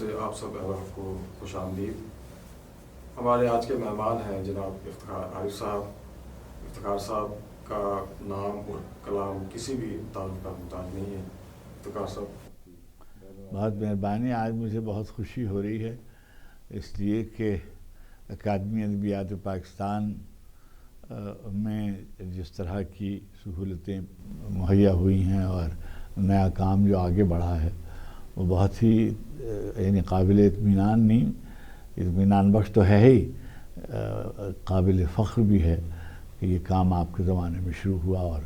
سے آپ سب احباب کو خوش آمدید۔ ہمارے آج کے مہمان ہیں جناب افتخار عارف صاحب۔ افتخار صاحب کا نام اور کلام کسی بھی تعارف کا محتاج نہیں ہے۔ افتخار صاحب بہت مہربانی۔ آج مجھے بہت خوشی ہو رہی ہے اس لیے کہ اکادمی ادبیات پاکستان میں جس طرح کی سہولتیں مہیا ہوئی ہیں اور نیا کام جو آگے بڑھا ہے وہ بہت ہی یعنی قابل اطمینان نہیں، اطمینان بخش تو ہے ہی، قابل فخر بھی ہے کہ یہ کام آپ کے زمانے میں شروع ہوا اور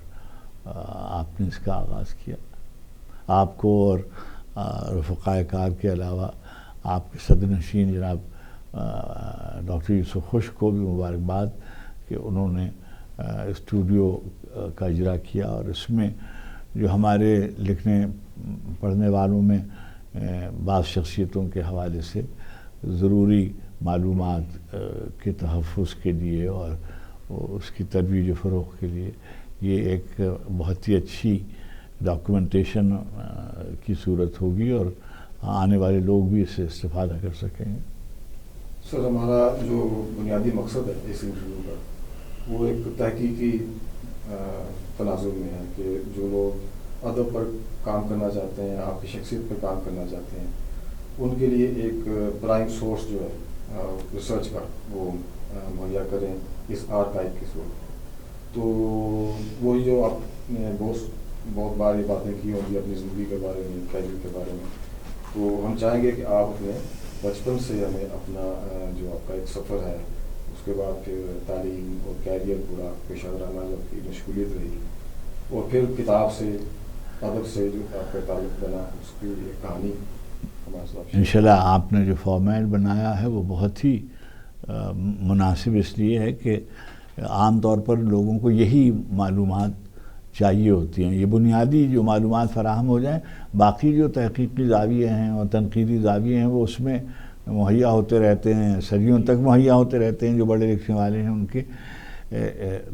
آپ نے اس کا آغاز کیا۔ آپ کو اور رفقائے کار کے علاوہ آپ کے صدر نشین جناب ڈاکٹر یوسف خشک کو بھی مبارکباد کہ انہوں نے اسٹوڈیو کا اجرا کیا اور اس میں جو ہمارے لکھنے پڑھنے والوں میں بعض شخصیتوں کے حوالے سے ضروری معلومات کے تحفظ کے لیے اور اس کی ترویج و فروغ کے لیے یہ ایک بہت ہی اچھی ڈاکیومنٹیشن کی صورت ہوگی اور آنے والے لوگ بھی اس سے استفادہ کر سکیں گے۔ سر، ہمارا جو بنیادی مقصد ہے اس انٹرویو کا وہ ایک تحقیقی تناظر میں ہے کہ جو لوگ ادب پر کام کرنا چاہتے ہیں، آپ کی شخصیت پر کام کرنا چاہتے ہیں، ان کے لیے ایک پرائم سورس جو ہے ریسرچ کا وہ مہیا کریں اس آرکائیو کی صورت۔ تو وہی جو آپ نے بہت بار یہ باتیں کی ہوں گی اپنی زندگی کے بارے میں، کیریئر کے بارے میں، تو ہم چاہیں گے کہ آپ اپنے بچپن سے ہمیں اپنا جو آپ کا ایک سفر ہے، اس کے بعد پھر تعلیم اور کیریئر پورا پیشہ ورانہ جو کی مشغولیت رہی اور پھر کتاب سے ادب سے جو آپ کا تعلق بنا اس کی ایک کہانی ہمارے ساتھ انشاءاللہ آپ نے جو فارمیٹ بنایا ہے وہ بہت ہی مناسب اس لیے ہے کہ عام طور پر لوگوں کو یہی معلومات چاہیے ہوتی ہیں، یہ بنیادی جو معلومات فراہم ہو جائیں، باقی جو تحقیقی زاویے ہیں اور تنقیدی زاویے ہیں وہ اس میں مہیا ہوتے رہتے ہیں، صدیوں تک مہیا ہوتے رہتے ہیں جو بڑے لکھنے والے ہیں ان کے۔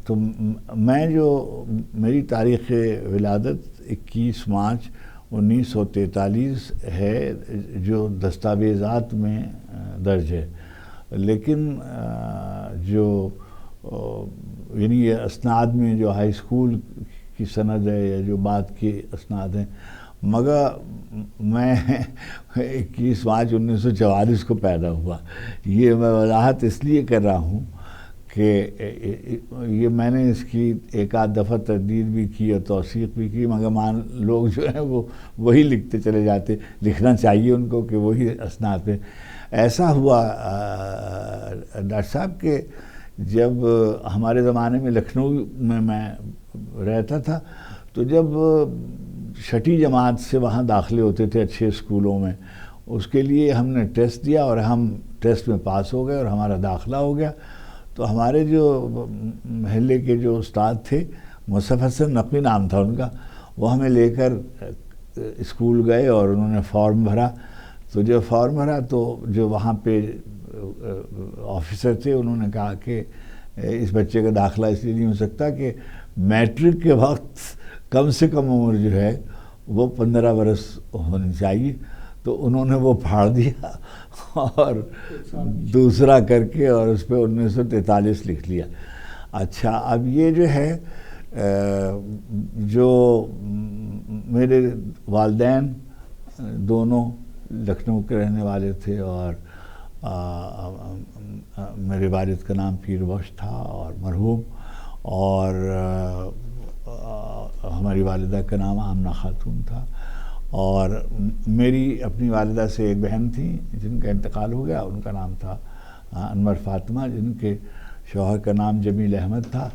تو میں جو میری تاریخ ولادت 21 مارچ 1943 ہے جو دستاویزات میں درج ہے، لیکن جو یعنی یہ اسناد میں جو ہائی اسکول کی سند ہے یا جو بعد کی اسناد ہیں، مگر میں 21 مارچ 1944 کو پیدا ہوا۔ یہ میں وضاحت اس لیے کر رہا ہوں کہ یہ میں نے اس کی ایک آدھ دفعہ تردید بھی کی اور توثیق بھی کی، مگر لوگ جو ہیں وہ وہی لکھتے چلے جاتے، لکھنا چاہیے ان کو کہ وہی اسناد پہ۔ ایسا ہوا ڈاکٹر صاحب کہ جب ہمارے زمانے میں لکھنؤ میں رہتا تھا تو جب چھٹی جماعت سے وہاں داخلے ہوتے تھے اچھے اسکولوں میں، اس کے لیے ہم نے ٹیسٹ دیا اور ہم ٹیسٹ میں پاس ہو گئے اور ہمارا داخلہ ہو گیا۔ تو ہمارے جو محلے کے جو استاد تھے، مصطفی حسن نقوی نام تھا ان کا، وہ ہمیں لے کر اسکول گئے اور انہوں نے فارم بھرا۔ تو جب فارم بھرا تو جو وہاں پہ آفیسر تھے انہوں نے کہا کہ اس بچے کا داخلہ اس لیے نہیں ہو سکتا کہ میٹرک کے وقت کم سے کم عمر جو ہے وہ 15 برس ہونی چاہیے۔ تو انہوں نے وہ پھاڑ دیا اور دوسرا کر کے اور اس پہ 1943 لکھ لیا۔ اچھا، اب یہ جو ہے جو میرے والدین دونوں لکھنؤ کے رہنے والے تھے اور میرے والد کا نام پیر بخش تھا اور مرحوم، اور ہماری والدہ کا نام آمنہ خاتون تھا، اور میری اپنی والدہ سے ایک بہن تھی جن کا انتقال ہو گیا، ان کا نام تھا انور فاطمہ، جن کے شوہر کا نام جمیل احمد تھا،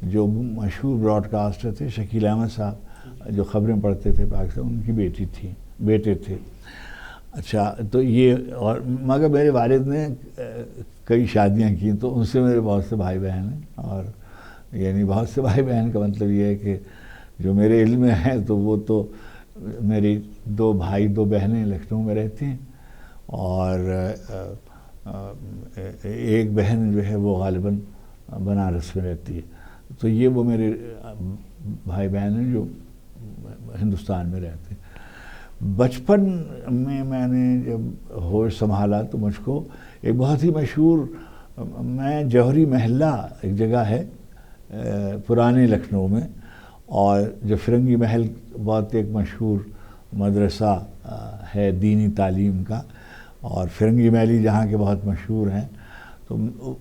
جو مشہور براڈ کاسٹر تھے، شکیل احمد صاحب جو خبریں پڑھتے تھے پاکستان، ان کی بیٹے تھے۔ اچھا، تو یہ اور مگر میرے والد نے کئی شادیاں کی، تو ان سے میرے بہت سے بھائی بہن ہیں، اور یعنی بہت سے بھائی بہن کا مطلب یہ ہے کہ جو میرے علم میں ہے تو وہ تو میری 2 بھائی 2 بہنیں لکھنؤ میں رہتی ہیں، اور ایک بہن جو ہے وہ غالباً بنارس میں رہتی ہے۔ تو یہ وہ میرے بھائی بہن ہیں جو ہندوستان میں رہتے ہیں۔ بچپن میں نے جب ہوش سنبھالا تو مجھ کو ایک بہت ہی مشہور، میں جوہری محلہ ایک جگہ ہے پرانے لکھنؤ میں، اور جو فرنگی محل بہت ایک مشہور مدرسہ ہے دینی تعلیم کا، اور فرنگی محلی جہاں کے بہت مشہور ہیں، تو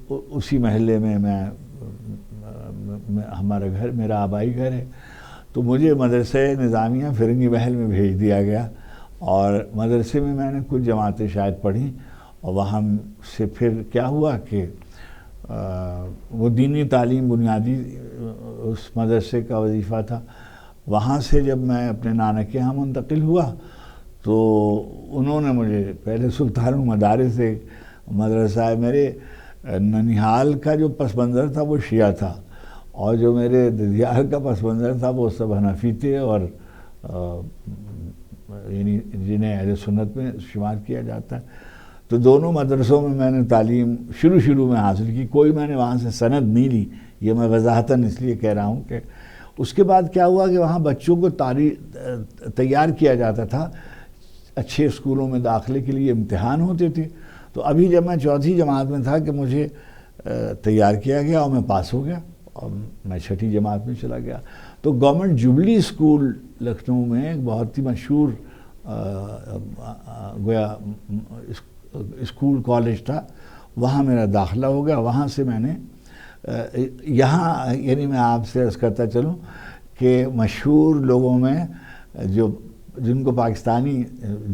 اسی محلے میں ہمارا گھر، میرا آبائی گھر ہے. تو مجھے مدرسہ نظامیہ فرنگی محل میں بھیج دیا گیا، اور مدرسے میں نے کچھ جماعتیں شاید پڑھیں، اور وہاں سے پھر کیا ہوا کہ وہ دینی تعلیم بنیادی اس مدرسے کا وظیفہ تھا. وہاں سے جب میں اپنے نانا کے یہاں منتقل ہوا تو انہوں نے مجھے پہلے سلطان المدارس ایک مدرسہ ہے، میرے ننیہال کا جو پس منظر تھا وہ شیعہ تھا، اور جو میرے ددیال کا پس منظر تھا وہ سب حنفی تھے، اور یعنی جنہیں اہل سنت میں شمار کیا جاتا ہے. تو دونوں مدرسوں میں نے تعلیم شروع میں حاصل کی. کوئی میں نے وہاں سے سند نہیں لی، یہ میں وضاحتاً اس لیے کہہ رہا ہوں کہ اس کے بعد کیا ہوا کہ وہاں بچوں کو تیار کیا جاتا تھا. اچھے اسکولوں میں داخلے کے لیے امتحان ہوتے تھے. تو ابھی جب میں چوتھی جماعت میں تھا کہ مجھے تیار کیا گیا اور میں پاس ہو گیا، اور میں چھٹی جماعت میں چلا گیا. تو گورنمنٹ جوبلی اسکول لکھنؤ میں ایک بہت ہی مشہور گویا اسکول کالج تھا، وہاں میرا داخلہ ہو گیا. وہاں سے میں نے یہاں، یعنی میں آپ سے عرض کرتا چلوں کہ مشہور لوگوں میں جن کو پاکستانی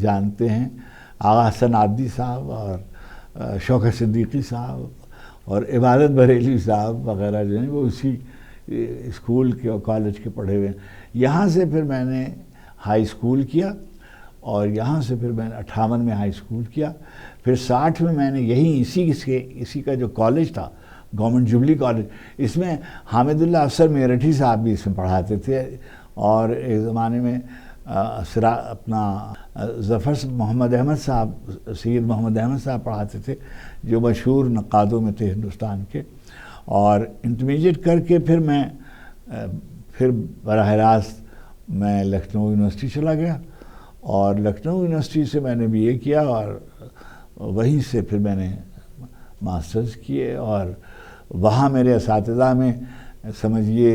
جانتے ہیں، آغا حسن عابدی صاحب اور شوکت صدیقی صاحب اور عبادت بریلوی صاحب وغیرہ جو ہیں وہ اسی اسکول کے اور کالج کے پڑھے ہوئے ہیں. یہاں سے پھر میں نے ہائی اسکول کیا، اور یہاں سے پھر میں نے 58 میں ہائی اسکول کیا. پھر 60 میں میں نے یہیں اسی کا جو کالج تھا گورنمنٹ جوبلی کالج، اس میں حامد اللہ افسر میرٹھی صاحب بھی اس میں پڑھاتے تھے، اور ایک زمانے میں اپنا ظفر محمد احمد صاحب، سید محمد احمد صاحب پڑھاتے تھے جو مشہور نقادوں میں تھے ہندوستان کے. اور انٹرمیڈیٹ کر کے پھر براہ راست میں لکھنؤ یونیورسٹی چلا گیا، اور لکھنؤ یونیورسٹی سے میں نے بی اے کیا، اور وہیں سے پھر میں نے ماسٹرز کیے. اور وہاں میرے اساتذہ میں سمجھیے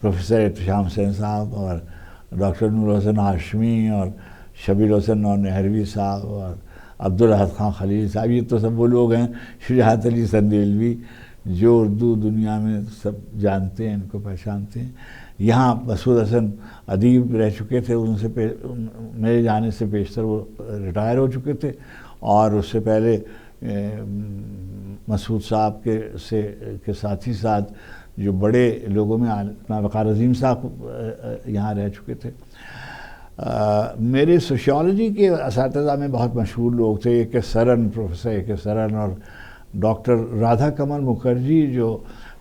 پروفیسر احتشام حسین صاحب اور ڈاکٹر نور حسن ہاشمی اور شبیر حسن نہروی صاحب اور عبدالاحد خان خلیل صاحب، یہ تو سب وہ لوگ ہیں، شجاعت علی سندیلوی جو اردو دنیا میں سب جانتے ہیں، ان کو پہچانتے ہیں. یہاں مسعود حسن ادیب رہ چکے تھے، ان سے میرے جانے سے بیشتر وہ ریٹائر ہو چکے تھے. اور اس سے پہلے مسعود صاحب کے ساتھ جو بڑے لوگوں میں وقار عظیم صاحب یہاں رہ چکے تھے. میرے سوشیالوجی کے اساتذہ میں بہت مشہور لوگ تھے، اے کے سرن، پروفیسر اے کے سرن، اور ڈاکٹر رادھا کمل مکھرجی جو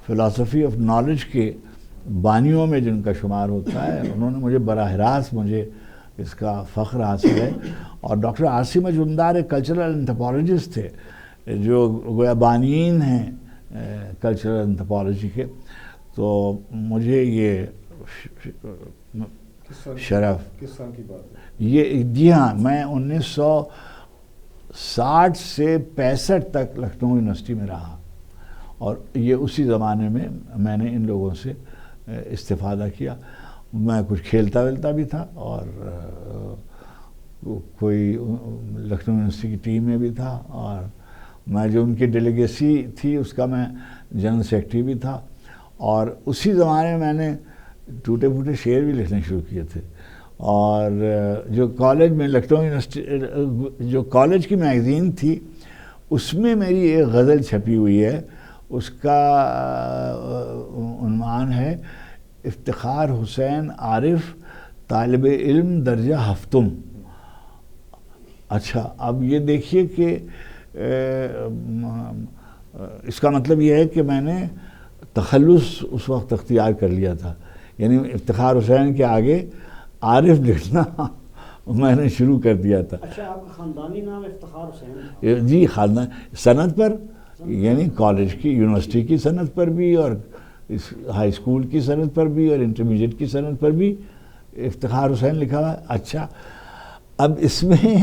فلاسفی آف نالج کے بانیوں میں جن کا شمار ہوتا ہے. انہوں نے مجھے براہ راست اس کا فخر حاصل ہے. اور ڈاکٹر عاصم مجومدار ایک کلچرل انتھروپولوجسٹ تھے جو گویا بانیین ہیں کلچرل انتھروپولوجی کے. تو مجھے یہ شرف، کس سال کی بات ہے یہ؟ جی ہاں، میں 1960 سے 65 تک لکھنؤ یونیورسٹی میں رہا، اور یہ اسی زمانے میں نے ان لوگوں سے استفادہ کیا. میں کچھ کھیلتا ویلتا بھی تھا، اور کوئی لکھنؤ یونیورسٹی کی ٹیم میں بھی تھا، اور میں جو ان کی ڈیلیگیسی تھی اس کا میں جنرل سیکرٹری بھی تھا. اور اسی زمانے میں نے ٹوٹے پھوٹے شعر بھی لکھنے شروع کیے تھے. اور جو کالج میں لکھنؤ یونیورسٹی جو کالج کی میگزین تھی اس میں میری ایک غزل چھپی ہوئی ہے، اس کا عنوان ہے افتخار حسین عارف طالب علم درجہ ہفتم. اچھا، اب یہ دیکھیے کہ اس کا مطلب یہ ہے کہ میں نے تخلص اس وقت اختیار کر لیا تھا، یعنی افتخار حسین کے آگے عارف لکھنا میں نے شروع کر دیا تھا. اچھا، آپ کا خاندانی نام افتخار حسین؟ جی، خاندان سند پر، یعنی کالج کی یونیورسٹی کی سند پر بھی، اور ہائی اسکول کی سند پر بھی، اور انٹرمیڈیٹ کی سند پر بھی افتخار حسین لکھا ہوا ہے. اچھا اب اس میں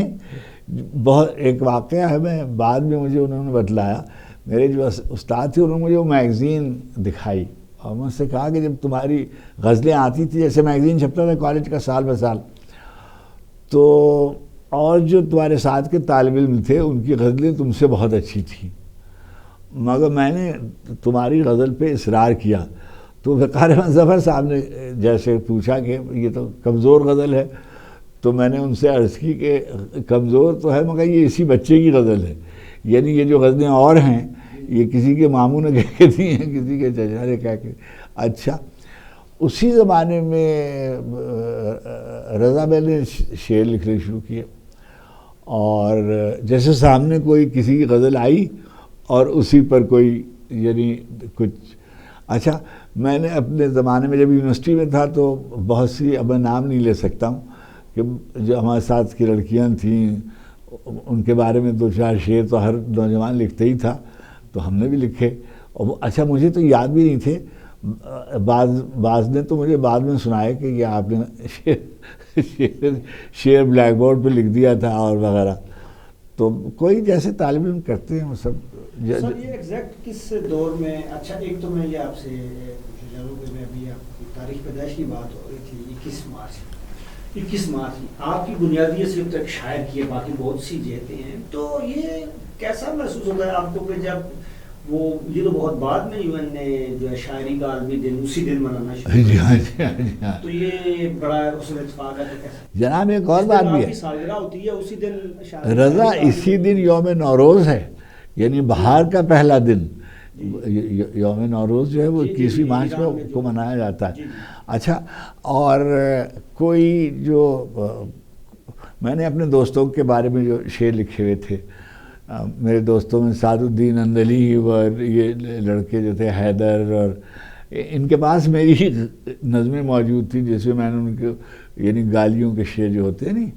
بہت ایک واقعہ ہے, میں بعد میں مجھے انہوں نے بتلایا, میرے جو استاد تھے انہوں نے مجھے وہ میگزین دکھائی اور مجھ سے کہا کہ جب تمہاری غزلیں آتی تھی, جیسے میگزین چھپتا تھا کالج کا سال بہ سال, تو اور جو تمہارے ساتھ کے طالب علم تھے ان کی غزلیں تم سے بہت اچھی تھیں, مگر میں نے تمہاری غزل پہ اصرار کیا. تو وقار احمد ظفر صاحب نے جیسے پوچھا کہ یہ تو کمزور غزل ہے, تو میں نے ان سے عرض کی کہ کمزور تو ہے مگر یہ اسی بچے کی غزل ہے, یعنی یہ جو غزلیں اور ہیں یہ کسی کے ماموں نے کہہ کے دی ہیں, کسی کے چچا نے کہہ کے. اچھا اسی زمانے میں رضا بھائی نے شعر لکھنے شروع کیے, اور جیسے سامنے کوئی کسی کی غزل آئی اور اسی پر کوئی یعنی کچھ. اچھا میں نے اپنے زمانے میں جب یونیورسٹی میں تھا تو بہت سی, اب میں نام نہیں لے سکتا ہوں, کہ جو ہمارے ساتھ کی لڑکیاں تھیں ان کے بارے میں 2-4 شعر تو ہر نوجوان لکھتے ہی تھا, تو ہم نے بھی لکھے. اور اچھا مجھے تو یاد بھی نہیں تھے, بعض نے تو مجھے بعد میں سنایا کہ یہ آپ نے شعر بلیک بورڈ پہ لکھ دیا تھا اور وغیرہ. تو کوئی جیسے طالب علم کرتے ہیں وہ سب. سر یہ ایگزیکٹ کس دور میں, اچھا ایک تو میں یہ آپ سے پوچھنا چاہوں کہ میں ابھی آپ کی تاریخ پیدائش کی بات ہو رہی تھی 21 مارچ آپ کی بنیادی صرف تو ایک شاعر کی ہے, باقی بہت سی جہتیں ہیں, تو یہ کیسا محسوس ہوتا ہے آپ کو کہ جب وہ یہ تو بہت بعد میں یو این نے جو ہے شاعری کا عالمی دن اسی دن منانا شروع کیا, تو یہ بڑا اس میں اتفاق ہے. جناب ایک اور بات بھی ہے, سالگرہ ہوتی ہے اسی دن رضا اسی دن یوم نوروز ہے, یعنی بہار کا پہلا دن. یوم نوروز جو ہے وہ 21 مارچ کو منایا جاتا ہے. اچھا اور کوئی جو میں نے اپنے دوستوں کے بارے میں جو شعر لکھے ہوئے تھے, میرے دوستوں میں سعد الدین اندلی اور یہ لڑکے جو تھے حیدر, اور ان کے پاس میری نظمیں موجود تھیں جس میں نے ان کے یعنی گالیوں کے شعر جو ہوتے ہیں نہیں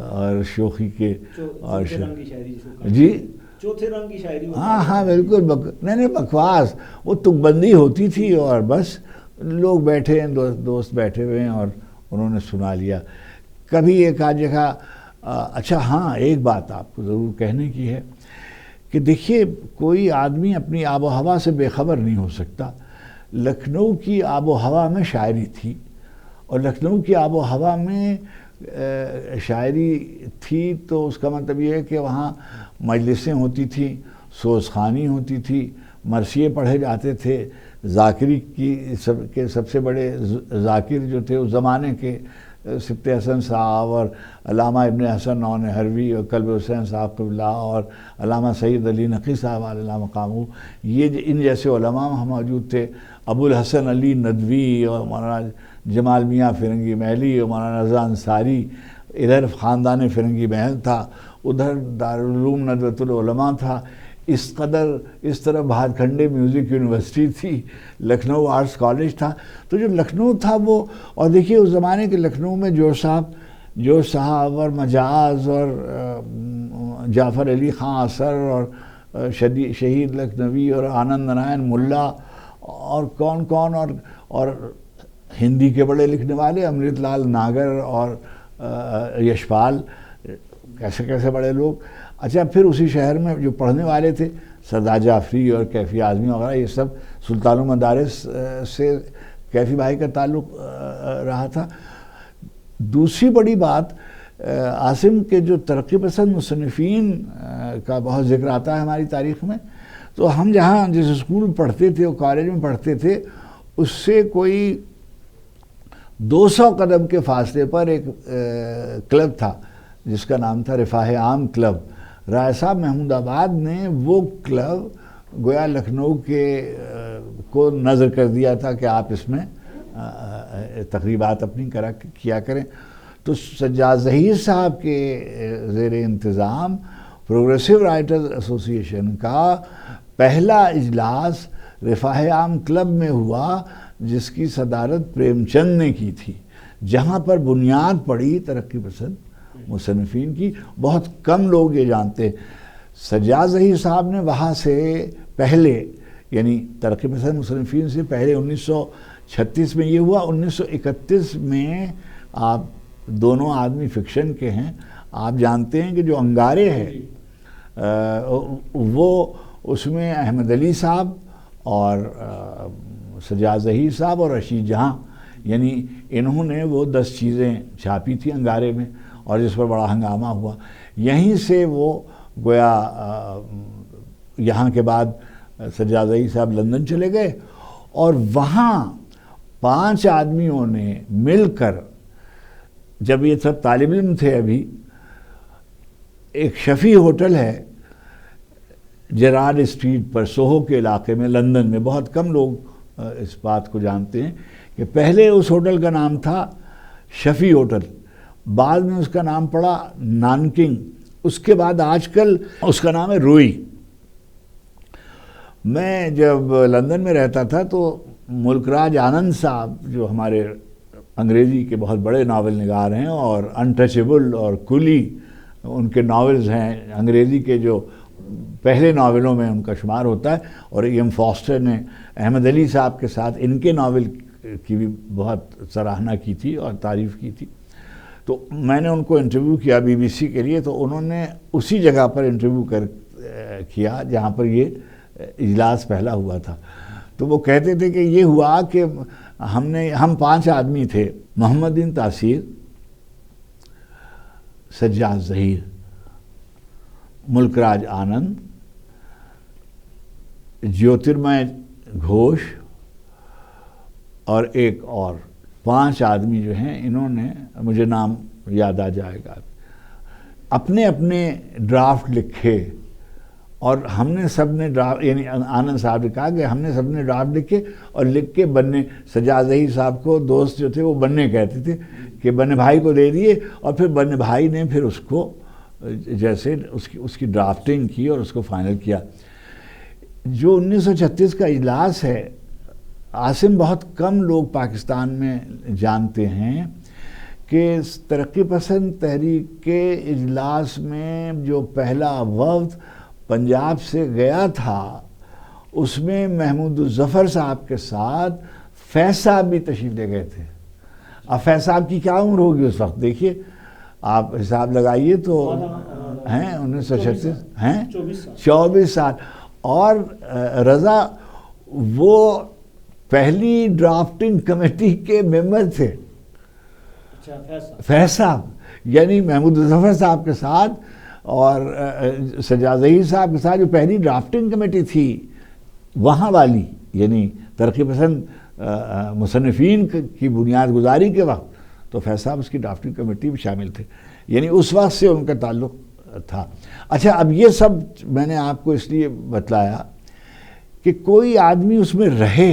اور شوخی کے اور جی چوتھے رنگ کی شاعری. ہاں بالکل نہیں بکواس, وہ تک بندی ہوتی تھی اور بس لوگ بیٹھے ہیں, دوست بیٹھے ہوئے ہیں اور انہوں نے سنا لیا. کبھی ایک آدھ جگہ. اچھا ہاں ایک بات آپ کو ضرور کہنے کی ہے کہ دیکھیے کوئی آدمی اپنی آب و ہوا سے بے خبر نہیں ہو سکتا. لکھنؤ کی آب و ہوا میں شاعری تھی, اور لکھنؤ کی آب و ہوا میں شاعری تھی تو اس کا مطلب یہ ہے کہ وہاں مجلسیں ہوتی تھیں, سوزخانی ہوتی تھی, مرثیے پڑھے جاتے تھے. ذاکری کی سب سے بڑے ذاکر جو تھے اس زمانے کے سبت حسن صاحب اور علامہ ابن حسن نون حروی اور کلب حسین صاحب قبلہ اور علامہ سید علی نقی صاحب علیہ مقامہ, یہ ان جیسے علماء وہاں موجود تھے. ابو الحسن علی ندوی اور مولانا جمال میاں فرنگی محلی اور مولانا رضا انصاری, ادھر خاندان فرنگی محل تھا, ادھر دارالعلوم ندوۃ العلماء تھا, اس طرح بھات کھنڈے میوزک یونیورسٹی تھی, لکھنؤ آرٹس کالج تھا. تو جو لکھنؤ تھا وہ, اور دیکھیے اس زمانے کے لکھنؤ میں جوش صاحب اور مجاز اور جعفر علی خان اثر اور شہید لکھنوی اور آنند نارائن ملا اور کون اور ہندی کے بڑے لکھنے والے امرت لال ناگر اور یشپال, کیسے بڑے لوگ. اچھا پھر اسی شہر میں جو پڑھنے والے تھے سردار جعفری اور کیفی اعظمی وغیرہ, یہ سب سلطان المدارس سے کیفی بھائی کا تعلق رہا تھا. دوسری بڑی بات, عاصم کے جو ترقی پسند مصنفین کا بہت ذکر آتا ہے ہماری تاریخ میں, تو ہم جہاں جس اسکول میں پڑھتے تھے اور کالج میں پڑھتے تھے اس سے کوئی 200 قدم کے فاصلے پر ایک کلب تھا جس کا نام تھا رفاہ عام کلب. رائے صاحب محمود آباد نے وہ کلب گویا لکھنؤ کے کو نظر کر دیا تھا کہ آپ اس میں تقریبات اپنی کیا کریں. تو سجاد ظہیر صاحب کے زیر انتظام پروگریسو رائٹرز ایسوسی ایشن کا پہلا اجلاس رفاہ عام کلب میں ہوا, جس کی صدارت پریم چند نے کی تھی, جہاں پر بنیاد پڑی ترقی پسند مصنفین کی. بہت کم لوگ یہ جانتے. سجاد ظہیر صاحب نے وہاں سے پہلے, یعنی ترقی پسند مصنفین سے پہلے 1936 میں یہ ہوا, 1931 میں آپ دونوں آدمی فکشن کے ہیں. آپ جانتے ہیں کہ جو انگارے ہے وہ اس میں احمد علی صاحب اور سجاد ظہیر صاحب اور رشید جہاں، یعنی انہوں نے وہ 10 چیزیں چھاپی تھی انگارے میں، اور جس پر بڑا ہنگامہ ہوا. یہیں سے وہ گویا یہاں کے بعد سجاد ظہیر صاحب لندن چلے گئے، اور وہاں 5 آدمیوں نے مل کر، جب یہ سب طالب علم تھے ابھی، ایک شفیع ہوٹل ہے جیرارڈ اسٹریٹ پر سوہو کے علاقے میں لندن میں، بہت کم لوگ اس بات کو جانتے ہیں کہ پہلے اس ہوٹل کا نام تھا شفیع ہوٹل، بعد میں اس کا نام پڑا نانکنگ، اس کے بعد آج کل اس کا نام ہے روئی. میں جب لندن میں رہتا تھا تو ملک راج آنند صاحب، جو ہمارے انگریزی کے بہت بڑے ناول نگار ہیں، اور انٹچیبل اور کلی ان کے ناولز ہیں، انگریزی کے جو پہلے ناولوں میں ان کا شمار ہوتا ہے، اور ایم فاسٹر نے احمد علی صاحب کے ساتھ ان کے ناول کی بھی بہت سراہنا کی تھی اور تعریف کی تھی. تو میں نے ان کو انٹرویو کیا BBC کے لیے، تو انہوں نے اسی جگہ پر انٹرویو کیا جہاں پر یہ اجلاس پہلا ہوا تھا. تو وہ کہتے تھے کہ یہ ہوا کہ ہم 5 آدمی تھے، محمد بن تاثیر، سجاد ظہیر، ملک راج آنند، جیوترمئے گھوش اور ایک اور، 5 آدمی جو ہیں انہوں نے، مجھے نام یاد آ جائے گا، اپنے اپنے ڈرافٹ لکھے، اور ہم نے سب نے ڈرافٹ، یعنی آنند صاحب نے کہا کہ ہم نے سب نے ڈرافٹ لکھے اور لکھ کے بننے، سجاد ظہیر صاحب کو دوست جو تھے وہ بننے کہتے تھے کہ بننے بھائی کو دے دیے، اور پھر بننے بھائی نے پھر اس کو جیسے اس کی ڈرافٹنگ کی اور اس کو فائنل کیا. جو 1936 کا اجلاس ہے، عاصم، بہت کم لوگ پاکستان میں جانتے ہیں کہ ترقی پسند تحریک کے اجلاس میں جو پہلا وفد پنجاب سے گیا تھا، اس میں محمود الظفر صاحب کے ساتھ فیض صاحب بھی تشریف لے گئے تھے. اب فیض صاحب کی کیا عمر ہوگی اس وقت؟ دیکھیے آپ حساب لگائیے تو ہیں 1936 ہیں 24 سال. اور رضا وہ پہلی ڈرافٹنگ کمیٹی کے ممبر تھے، فیض صاحب، یعنی محمود الظفر صاحب کے ساتھ اور سجاد ظہیر صاحب کے ساتھ جو پہلی ڈرافٹنگ کمیٹی تھی وہاں والی، یعنی ترقی پسند مصنفین کی بنیاد گزاری کے وقت، تو فیض صاحب اس کی ڈرافٹنگ کمیٹی میں شامل تھے، یعنی اس وقت سے ان کا تعلق تھا. اچھا، اب یہ سب میں نے آپ کو اس لیے بتلایا کہ کوئی آدمی اس میں رہے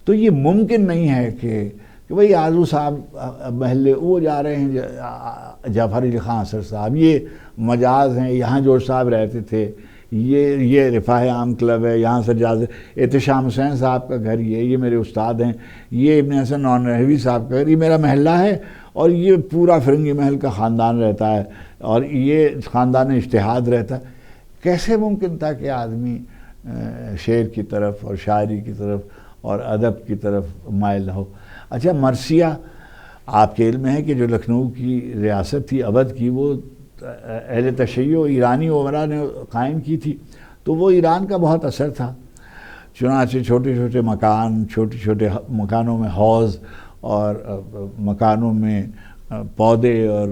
تو یہ ممکن نہیں ہے کہ بھئی آذو صاحب محلے وہ جا رہے ہیں، جعفر علی خان اثر صاحب، یہ مجاز ہیں، یہاں جورج صاحب رہتے تھے، یہ رفاہ عام کلب ہے، یہاں سجاد، احتشام حسین صاحب کا گھر یہ میرے استاد ہیں، یہ ابن حسن نانوی صاحب کا گھر، یہ میرا محلہ ہے، اور یہ پورا فرنگی محل کا خاندان رہتا ہے، اور یہ خاندان اجتہاد رہتا ہے. کیسے ممکن تھا کہ آدمی شعر کی طرف اور شاعری کی طرف اور ادب کی طرف مائل ہو؟ اچھا، مرثیہ آپ کے علم میں ہے کہ جو لکھنؤ کی ریاست تھی اودھ کی، وہ اہل تشیع ایرانی عمرا نے قائم کی تھی، تو وہ ایران کا بہت اثر تھا. چنانچہ چھوٹے چھوٹے مکان، چھوٹے چھوٹے مکانوں میں حوض اور مکانوں میں پودے، اور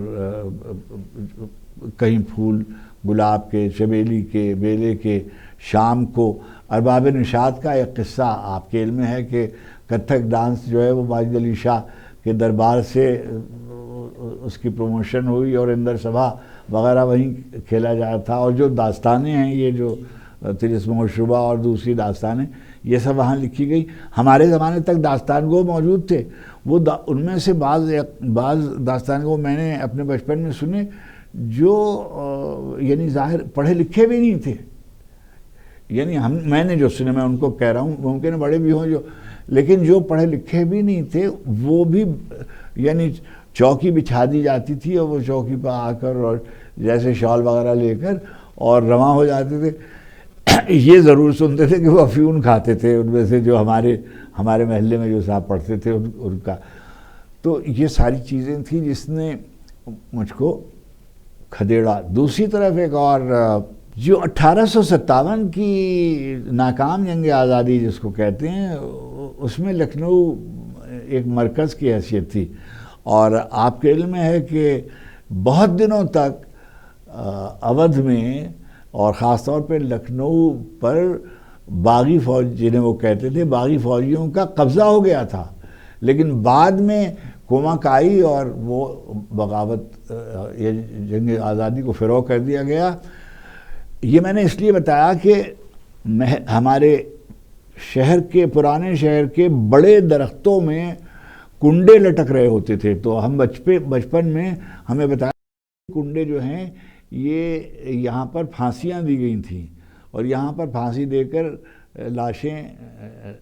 کہیں پھول گلاب کے، چمیلی کے، بیلے کے. شام کو ارباب نشاط کا ایک قصہ آپ کے علم میں ہے کہ کتھک ڈانس جو ہے وہ ماجد علی شاہ کے دربار سے اس کی پروموشن ہوئی، اور اندر سبھا وغیرہ وہیں کھیلا جاتا تھا. اور جو داستانیں ہیں، یہ جو طلسم و شبہ اور دوسری داستانیں، یہ سب وہاں لکھی گئی. ہمارے زمانے تک داستان گو موجود تھے، وہ ان میں سے بعض داستان گو میں نے اپنے بچپن میں سنے جو یعنی ظاہر پڑھے لکھے بھی نہیں تھے. یعنی میں نے جو سنے، میں ان کو کہہ رہا ہوں، ممکن ہے بڑے بھی ہوں لیکن جو پڑھے لکھے بھی نہیں تھے، وہ بھی یعنی چوکی بچھا دی جاتی تھی، اور وہ چوکی پہ آ کر اور جیسے شال وغیرہ لے کر اور رواں ہو جاتے تھے. یہ ضرور سنتے تھے کہ وہ افیون کھاتے تھے، ان میں سے جو ہمارے محلے میں جو صاحب پڑھتے تھے ان کا. تو یہ ساری چیزیں تھیں جس نے مجھ کو کھدیڑا. دوسری طرف ایک اور جو 1857 کی ناکام جنگ آزادی جس کو کہتے ہیں، اس میں لکھنؤ ایک مرکز کی حیثیت تھی، اور آپ کے علم میں ہے کہ بہت دنوں تک اودھ میں اور خاص طور پہ لکھنؤ پر باغی فوج جنہیں وہ کہتے تھے، باغی فوجیوں کا قبضہ ہو گیا تھا. لیکن بعد میں کومک آئی اور وہ بغاوت یہ جنگ آزادی کو فروغ کر دیا گیا. یہ میں نے اس لیے بتایا کہ ہمارے شہر کے پرانے شہر کے بڑے درختوں میں کنڈے لٹک رہے ہوتے تھے، تو ہم بچپن میں ہمیں بتایا کنڈے جو ہیں یہ یہاں پر پھانسیاں دی گئی تھیں، اور یہاں پر پھانسی دے کر لاشیں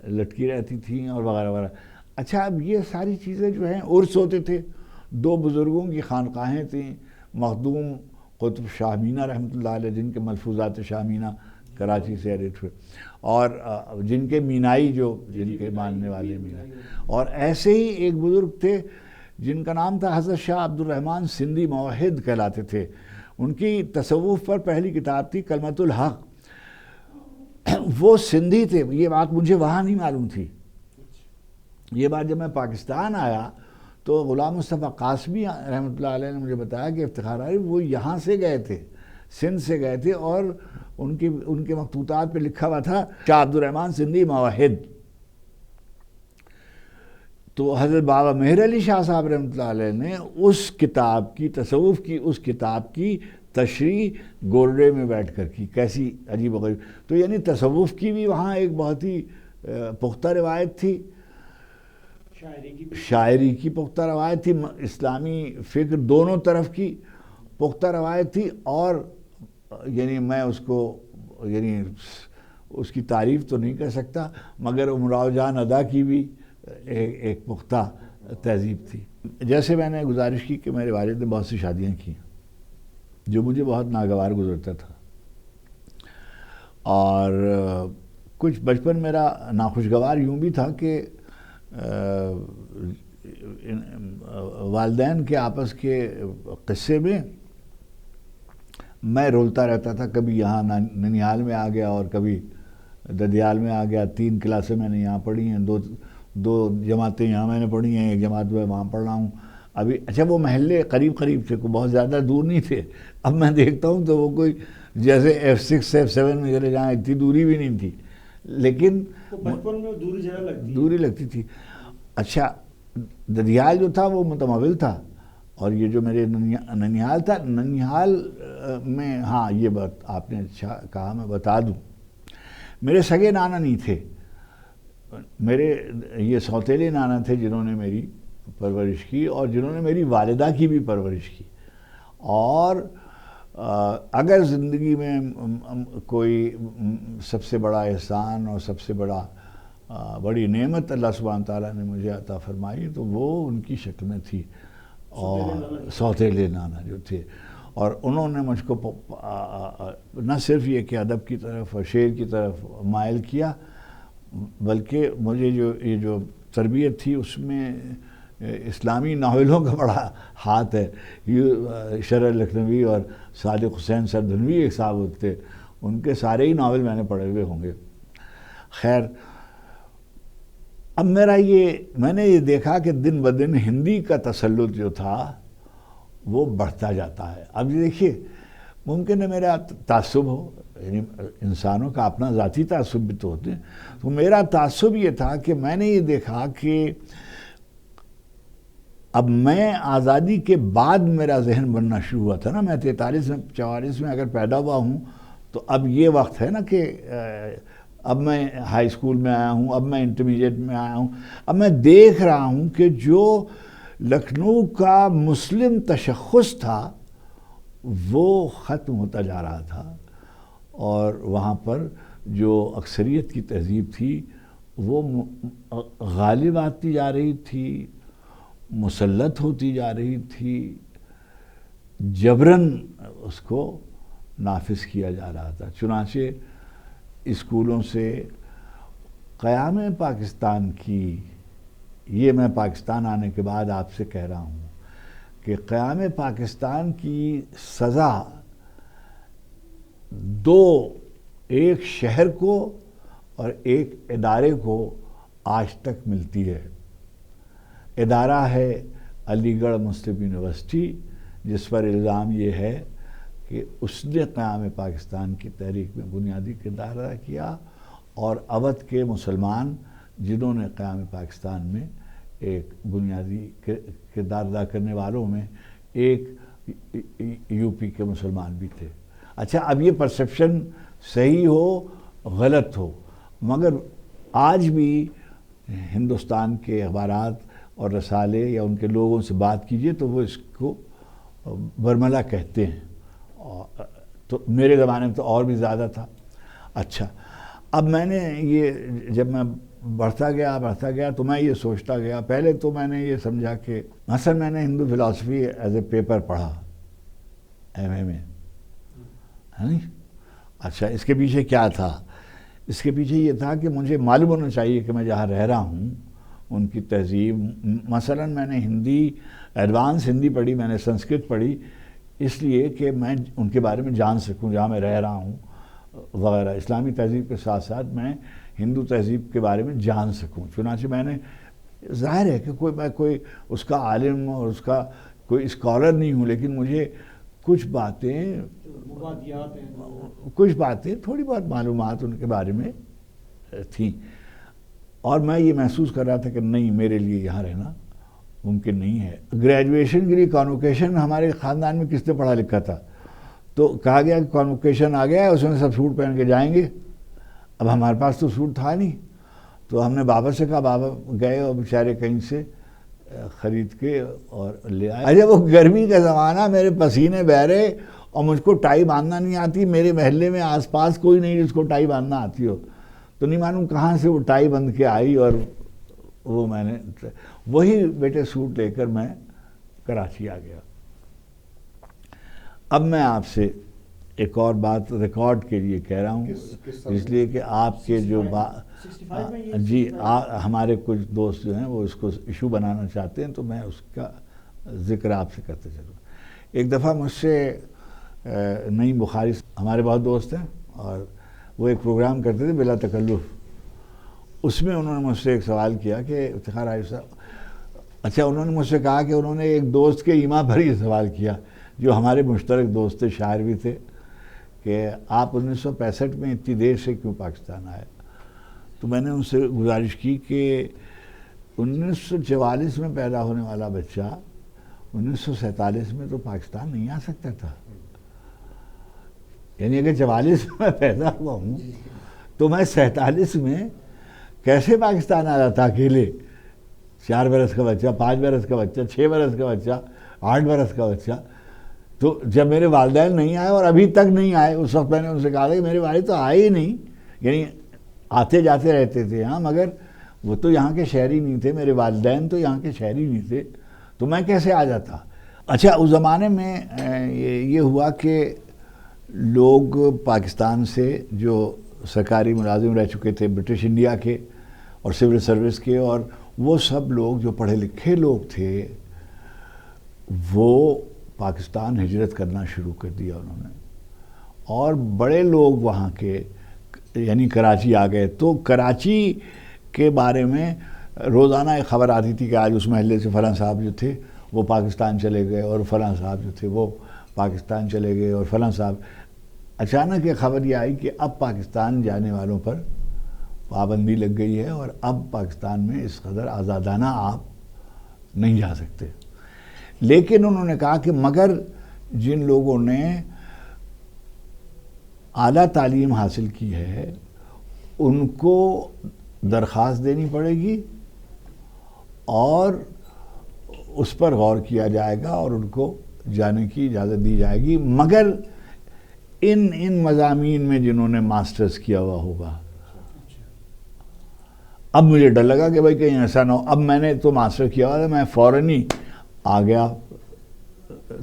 لٹکی رہتی تھیں اور وغیرہ وغیرہ. اچھا، اب یہ ساری چیزیں جو ہیں، عرس ہوتے تھے، 2 بزرگوں کی خانقاہیں تھیں، مخدوم قطب شاہ مینا رحمۃ اللہ علیہ، جن کے ملفوظات شاہ مینا کراچی سے ایڈٹ ہوئے، اور جن کے مینائی جن کے ماننے والے مینائی. اور ایسے ہی ایک بزرگ تھے جن کا نام تھا حضرت شاہ عبد الرحمن سندھی موحد کہلاتے تھے. ان کی تصوف پر پہلی کتاب تھی کلمۃ الحق. وہ سندھی تھے، یہ بات مجھے وہاں نہیں معلوم تھی. یہ بات جب میں پاکستان آیا تو غلام مصطفیٰ قاسمی رحمۃ اللہ علیہ نے مجھے بتایا کہ افتخار علی وہ یہاں سے گئے تھے، سندھ سے گئے تھے، اور ان کے مخطوطات پہ لکھا ہوا تھا شاہ عبد الرحمن سندھی موحد. تو حضرت بابا مہر علی شاہ صاحب رحمۃ اللہ علیہ نے اس کتاب کی، تصوف کی اس کتاب کی تشریح گولڈے میں بیٹھ کر کی. کیسی عجیب و غریب. تو یعنی تصوف کی بھی وہاں ایک بہت ہی پختہ روایت تھی، شاعری کی پختہ روایت تھی، اسلامی فکر دونوں طرف کی پختہ روایت تھی. اور یعنی میں اس کو یعنی اس کی تعریف تو نہیں کر سکتا، مگر امراؤ جان ادا کی بھی ایک پختہ تہذیب تھی. جیسے میں نے گزارش کی کہ میرے والد نے بہت سی شادیاں کی جو مجھے بہت ناگوار گزرتا تھا، اور کچھ بچپن میرا ناخوشگوار یوں بھی تھا کہ والدین کے آپس کے قصے میں رولتا رہتا تھا. کبھی یہاں ننیال میں آ گیا اور کبھی ددیال میں آ گیا. 3 کلاسیں میں نے یہاں پڑھی ہیں، دو جماعتیں یہاں میں نے پڑھی ہیں، ایک جماعت میں وہاں پڑھ رہا ہوں ابھی. اچھا، وہ محلے قریب قریب تھے، کوئی بہت زیادہ دور نہیں تھے. اب میں دیکھتا ہوں تو وہ کوئی جیسے F6 F7 میں چلے جہاں اتنی دوری بھی نہیں تھی، لیکن بچپن میں دوری لگتی تھی. اچھا، ددیال جو تھا وہ متمول تھا، اور یہ جو میرے ننیال تھا، ننیال میں ہاں یہ بات آپ نے اچھا کہا، میں بتا دوں، میرے سگے نانا نہیں تھے. میرے یہ سوتیلے نانا تھے جنہوں نے میری پرورش کی اور جنہوں نے میری والدہ کی بھی پرورش کی. اور اگر زندگی میں کوئی سب سے بڑا احسان اور سب سے بڑی نعمت اللہ سبحانہ تعالیٰ نے مجھے عطا فرمائی تو وہ ان کی شکل میں تھی، اور سوتیلے نانا جو تھے. اور انہوں نے مجھ کو نہ صرف یہ کہ ادب کی طرف اور شعر کی طرف مائل کیا، بلکہ مجھے یہ جو تربیت تھی اس میں اسلامی ناولوں کا بڑا ہاتھ ہے. شرح لکھنوی اور صادق حسین سردھنوی ایک صاحب ہوتے، ان کے سارے ہی ناول میں نے پڑھے ہوئے ہوں گے. خیر، اب میں نے یہ دیکھا کہ دن بدن ہندی کا تسلط جو تھا وہ بڑھتا جاتا ہے. اب یہ دیکھیے، ممکن ہے میرا تعصب ہو، یعنی انسانوں کا اپنا ذاتی تعصب بھی تو ہوتے ہیں، تو میرا تعصب یہ تھا کہ میں نے یہ دیکھا کہ اب میں آزادی کے بعد میرا ذہن بننا شروع ہوا تھا نا. میں 43 میں اگر پیدا ہوا ہوں تو اب یہ وقت ہے نا کہ اب میں ہائی اسکول میں آیا ہوں، اب میں انٹرمیڈیٹ میں آیا ہوں. اب میں دیکھ رہا ہوں کہ جو لکھنؤ کا مسلم تشخص تھا وہ ختم ہوتا جا رہا تھا، اور وہاں پر جو اکثریت کی تہذیب تھی وہ غالب آتی جا رہی تھی، مسلط ہوتی جا رہی تھی، جبراً اس کو نافذ کیا جا رہا تھا. چنانچہ اسکولوں سے قیام پاکستان کی یہ میں پاکستان آنے کے بعد آپ سے کہہ رہا ہوں کہ قیام پاکستان کی سزا ایک شہر کو اور ایک ادارے کو آج تک ملتی ہے. ادارہ ہے علی گڑھ مسلم یونیورسٹی، جس پر الزام یہ ہے کہ اس نے قیام پاکستان کی تحریک میں بنیادی کردار ادا کیا، اور اودھ کے مسلمان جنہوں نے قیام پاکستان میں ایک بنیادی کردار ادا کرنے والوں میں ایک یو پی کے مسلمان بھی تھے. اچھا، اب یہ پرسیپشن صحیح ہو غلط ہو، مگر آج بھی ہندوستان کے اخبارات اور رسالے یا ان کے لوگوں سے بات کیجئے تو وہ اس کو برملا کہتے ہیں. تو میرے زمانے میں تو اور بھی زیادہ تھا. اچھا، اب میں نے یہ جب میں بڑھتا گیا تو میں یہ سوچتا گیا. پہلے تو میں نے یہ سمجھا کہ مثلا میں نے ہندو فلاسفی ایز اے پیپر پڑھا ایم اے میں، ہے نہیں. اچھا، اس کے پیچھے کیا تھا؟ اس کے پیچھے یہ تھا کہ مجھے معلوم ہونا چاہیے کہ میں جہاں رہ رہا ہوں ان کی تہذیب. مثلا میں نے ایڈوانس ہندی پڑھی، میں نے سنسکرت پڑھی اس لیے کہ میں ان کے بارے میں جان سکوں جہاں میں رہ رہا ہوں وغیرہ. اسلامی تہذیب کے ساتھ ساتھ میں ہندو تہذیب کے بارے میں جان سکوں. چنانچہ میں نے، ظاہر ہے کہ میں کوئی اس کا عالم اور اس کا کوئی اسکالر نہیں ہوں، لیکن مجھے کچھ باتیں تھوڑی بہت معلومات ان کے بارے میں تھیں، اور میں یہ محسوس کر رہا تھا کہ نہیں، میرے لیے یہاں رہنا ممکن نہیں ہے. گریجویشن کے لیے کانوکیشن ہمارے خاندان میں کس نے پڑھا لکھا تھا؟ تو کہا گیا کہ کانوکیشن آ گیا ہے، اس میں سب سوٹ پہن کے جائیں گے. اب ہمارے پاس تو سوٹ تھا نہیں، تو ہم نے بابا سے کہا، بابا گئے اور بیچارے کہیں سے خرید کے اور لے آئے. اچھا، وہ گرمی کا زمانہ، میرے پسینے بہ رہے اور مجھ کو ٹائی باندھنا نہیں آتی. میرے محلے میں آس پاس کوئی نہیں جس کو ٹائی باندھنا آتی ہو. تو نہیں معلوم کہاں سے وہ ٹائی بندھ کے آئی، اور وہ میں نے وہی بیٹے سوٹ لے کر میں کراچی آ گیا. اب میں آپ سے ایک اور بات ریکارڈ کے لیے کہہ رہا ہوں، اس لیے کہ آپ کے جو جی ہمارے کچھ دوست جو ہیں وہ اس کو ایشو بنانا چاہتے ہیں، تو میں اس کا ذکر آپ سے کرتے چلوں. ایک دفعہ مجھ سے نعیم بخاری ہمارے بہت دوست ہیں، اور وہ ایک پروگرام کرتے تھے بلا تکلف. اس میں انہوں نے مجھ سے ایک سوال کیا کہ افتخار عارف صاحب، اچھا انہوں نے مجھ سے کہا کہ انہوں نے ایک دوست کے ایما پر یہ سوال کیا جو ہمارے مشترک دوست تھے، شاعر بھی تھے، کہ آپ 1965 میں اتنی دیر سے کیوں پاکستان آئے؟ تو میں نے ان سے گزارش کی کہ 1944 میں پیدا ہونے والا بچہ 1947 میں تو پاکستان نہیں آ سکتا تھا. یعنی اگر 44 میں پیدا ہوا ہوں تو میں 47 میں کیسے پاکستان آ رہا تھا اکیلے؟ 4 برس کا بچہ، 5 برس کا بچہ، 6 برس کا بچہ، 8 برس کا بچہ. تو جب میرے والدین نہیں آئے اور ابھی تک نہیں آئے، اس وقت میں نے ان سے کہا تھا کہ میرے والد تو آئے ہی نہیں. یعنی آتے جاتے رہتے تھے ہاں، مگر وہ تو یہاں کے شہری نہیں تھے، میرے والدین تو یہاں کے شہری نہیں تھے، تو میں کیسے آ جاتا؟ اچھا، اس زمانے میں یہ ہوا کہ لوگ پاکستان سے جو سرکاری ملازم رہ چکے تھے برٹش انڈیا کے اور سول سروس کے، اور وہ سب لوگ جو پڑھے لکھے لوگ تھے وہ پاکستان ہجرت کرنا شروع کر دیا انہوں نے. اور بڑے لوگ وہاں کے یعنی کراچی آ گئے. تو کراچی کے بارے میں روزانہ ایک خبر آتی تھی کہ آج اس محلے سے فلاں صاحب جو تھے وہ پاکستان چلے گئے، اور فلاں صاحب جو تھے وہ پاکستان چلے گئے، اور فلاں صاحب. اچانک یہ خبر یہ آئی کہ اب پاکستان جانے والوں پر پابندی لگ گئی ہے، اور اب پاکستان میں اس قدر آزادانہ آپ نہیں جا سکتے. لیکن انہوں نے کہا کہ مگر جن لوگوں نے اعلیٰ تعلیم حاصل کی ہے ان کو درخواست دینی پڑے گی اور اس پر غور کیا جائے گا اور ان کو جانے کی اجازت دی جائے گی، مگر ان مضامین میں جنہوں نے ماسٹرز کیا ہوا ہوگا. اب مجھے ڈر لگا کہ بھائی کہیں ایسا نہ ہو. اب میں نے تو ماسٹر کیا ہوا تھا، میں فوراً ہی آ گیا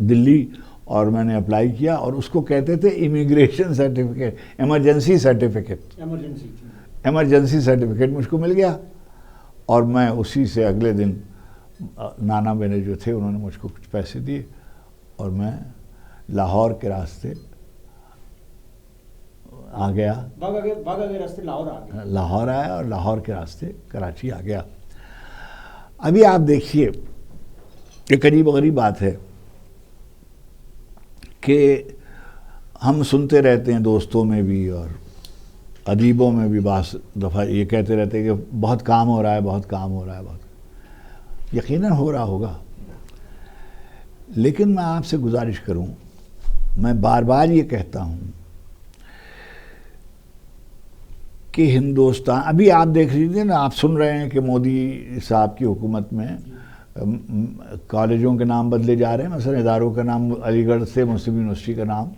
دلی اور میں نے اپلائی کیا، اور اس کو کہتے تھے immigration certificate, emergency certificate. Emergency certificate مجھ کو مل گیا، اور میں اسی سے اگلے دن نانا میرے جو تھے انہوں نے مجھ کو کچھ پیسے دیے اور میں لاہور کے راستے آ گیا. باغا کے راستے لاہور آ گیا. لاہور آیا اور لاہور کے راستے کراچی آ گیا. ابھی آپ دیکھیے ایک عجیب و غریب بات ہے کہ ہم سنتے رہتے ہیں دوستوں میں بھی اور ادیبوں میں بھی بعض دفعہ یہ کہتے رہتے ہیں کہ بہت کام ہو رہا ہے، بہت کام ہو رہا ہے، بہت یقیناً ہو رہا ہوگا. لیکن میں آپ سے گزارش کروں، میں بار بار یہ کہتا ہوں کہ ہندوستان، ابھی آپ دیکھ لیجیے نا، آپ سن رہے ہیں کہ مودی صاحب کی حکومت میں کالجوں کے نام بدلے جا رہے ہیں. مثلا اداروں کا نام علی گڑھ سے مسلم یونیورسٹی کا نام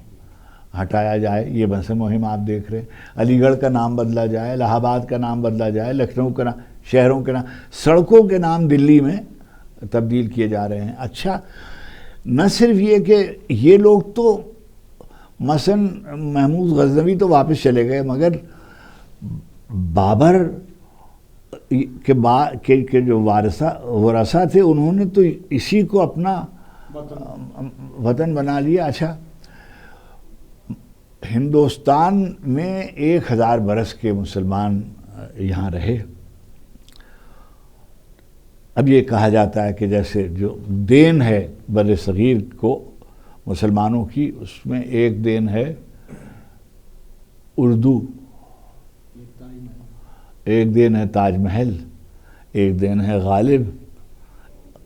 ہٹایا جائے، یہ مثلا مہم آپ دیکھ رہے ہیں. علی گڑھ کا نام بدلا جائے، الہ آباد کا نام بدلا جائے، لکھنؤ کا نام، شہروں کے نام، سڑکوں کے نام دلی میں تبدیل کیے جا رہے ہیں. اچھا، نہ صرف یہ کہ یہ لوگ تو مثلا محمود غزنوی تو واپس چلے گئے، مگر بابر کے جو ورثہ تھے انہوں نے تو اسی کو اپنا وطن بنا لیا. اچھا، ہندوستان میں 1000 برس کے مسلمان یہاں رہے. اب یہ کہا جاتا ہے کہ جیسے جو دین ہے بر صغیر کو مسلمانوں کی، اس میں ایک دین ہے اردو، ایک دین ہے تاج محل، ایک دین ہے غالب.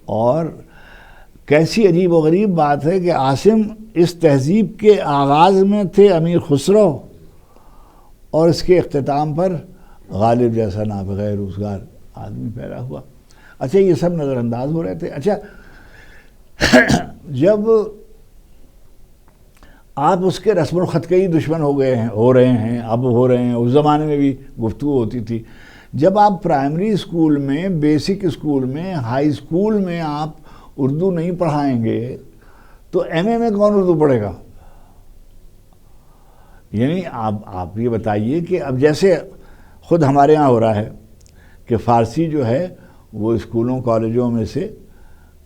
اور کیسی عجیب و غریب بات ہے کہ عاصم اس تہذیب کے آغاز میں تھے امیر خسرو، اور اس کے اختتام پر غالب جیسا نابغیر روزگار آدمی پیدا ہوا. اچھا، یہ سب نظر انداز ہو رہے تھے. اچھا، جب آپ اس کے رسم الخط کے ہی دشمن ہو رہے ہیں، اب ہو رہے ہیں، اس زمانے میں بھی گفتگو ہوتی تھی. جب آپ پرائمری اسکول میں، بیسک اسکول میں، ہائی اسکول میں آپ اردو نہیں پڑھائیں گے تو ایم اے میں کون اردو پڑھے گا؟ یعنی آپ یہ بتائیے کہ اب جیسے خود ہمارے ہاں ہو رہا ہے کہ فارسی جو ہے وہ اسکولوں کالجوں میں سے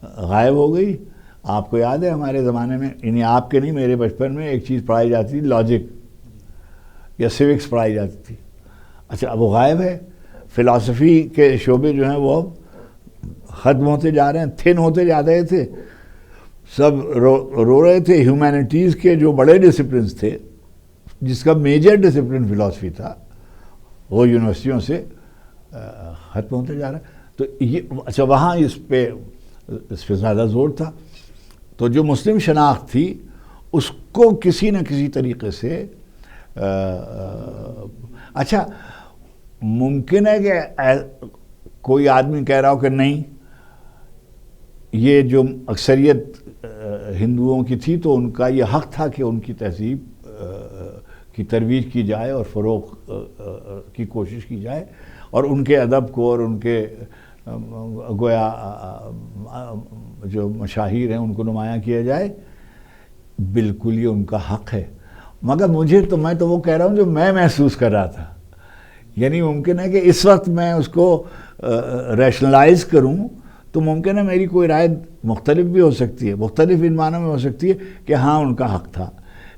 غائب ہو گئی. آپ کو یاد ہے ہمارے زمانے میں، یعنی آپ کے نہیں، میرے بچپن میں ایک چیز پڑھائی جاتی تھی، لاجک یا سیوکس پڑھائی جاتی تھی. اچھا، اب وہ غائب ہے. فلسفی کے شعبے جو ہیں وہ ختم ہوتے جا رہے ہیں، تھن ہوتے جا رہے تھے. سب رو رہے تھے. ہیومینٹیز کے جو بڑے ڈسپلنس تھے، جس کا میجر ڈسپلن فلسفی تھا، وہ یونیورسٹیوں سے ختم ہوتے جا رہا ہے. تو یہ اچھا، وہاں اس پہ زیادہ زور تھا. تو جو مسلم شناخت تھی اس کو کسی نہ کسی طریقے سے اچھا، ممکن ہے کہ کوئی آدمی کہہ رہا ہو کہ نہیں، یہ جو اکثریت ہندوؤں کی تھی تو ان کا یہ حق تھا کہ ان کی تہذیب کی ترویج کی جائے اور فروغ کی کوشش کی جائے، اور ان کے ادب کو اور ان کے گویا جو مشاہیر ہیں ان کو نمایاں کیا جائے. بالکل یہ ان کا حق ہے. مگر میں تو وہ کہہ رہا ہوں جو میں محسوس کر رہا تھا. یعنی ممکن ہے کہ اس وقت میں اس کو ریشنلائز کروں تو ممکن ہے میری کوئی رائے مختلف بھی ہو سکتی ہے، مختلف ان معنوں میں ہو سکتی ہے کہ ہاں ان کا حق تھا.